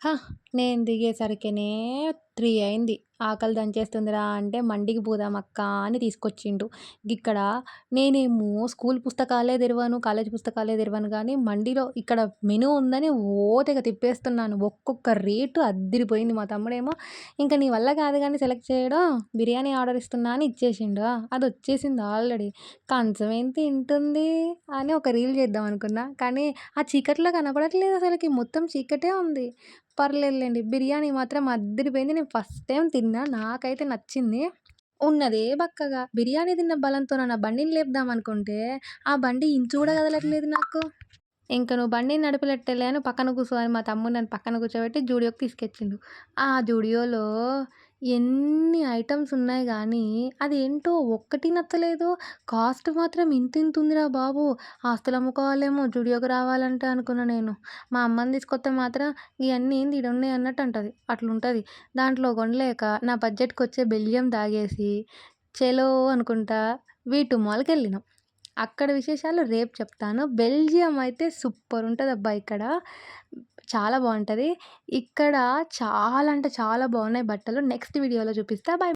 హా! నేను దిగేసరికనే 3 అయింది. ఆకలి దంచేస్తుందిరా అంటే, మండికి పోదాం అక్కా అని తీసుకొచ్చిండు. గిక్కడ నేనేమో స్కూల్ పుస్తకాలే తెరవను, కాలేజీ పుస్తకాలే తెరవను గానీ, మండిలో ఇక్కడ మెనూ ఉందని తెగ తిప్పేస్తున్నాను. ఒక్కొక్క రేటు అద్దిరిపోయింది. మా తమ్ముడేమో ఇంక నీ వల్ల కాదు గానీ సెలెక్ట్ చేయడం, బిర్యానీ ఆర్డర్ ఇస్తున్నా అని ఇచ్చేసిండు. అదొచ్చేసింది ఆల్రెడీ. కంచం ఏం తింటుంది అని ఒక రీల్ చేద్దాం అనుకున్నా. కానీ ఆ చీకట్లో కనపడట్లేదు అసలకి. మొత్తం చీకటే ఉంది. పర్లేదులెండి. బిర్యానీ మాత్రం అద్దిరిపోయింది. నేను ఫస్ట్ టైమ్ తిన్నా. నాకైతే నచ్చింది. ఉన్నదే బక్కగా. బిర్యానీ తిన్న బలంతోన నా బండిని లేపుదామనుకుంటే, ఆ బండి ఇంచు కూడా కదలట్లేదు నాకు. ఇంక "నువ్వు బండిని నడపలేట్టేలే అని పక్కన కూర్చో" అని మా తమ్ముడు నన్ను పక్కన కూర్చోబెట్టి జూడియోకి తీసుకెళ్ళిండు. ఆ జూడియోలో ఎన్ని ఐటెమ్స్ ఉన్నాయి గానీ, అదేంటో ఒక్కటి నచ్చలేదు. కాస్ట్ మాత్రం ఇంతింతుందిరా బాబు! ఆస్తులు అమ్ముకోవాలేమో జూడియోకి రావాలంటే అనుకున్నా నేను. మా అమ్మని తీసుకొస్తే మాత్రం "ఇయన్నీ ఏంది ఈడున్నాయి" అన్నట్టు అంటది. అట్లుంటది. దాంట్లో కొనలేక నా బడ్జెట్‌కొచ్చే బెల్జియం తాగేసి, చలో అనుకుంటా వీ2 మాల్‌కెళ్ళినాం. అక్కడ విశేషాలు రేపు చెప్తాను. బెల్జియం అయితే సూపరుంటదబ్బా ఇక్కడ. చాలా బావుంటది. ఇక్కడ చాలా అంటే చాలా బావున్నాయి బట్టలు. నెక్స్ట్ వీడియోలో చూపిస్తా. బాయ్.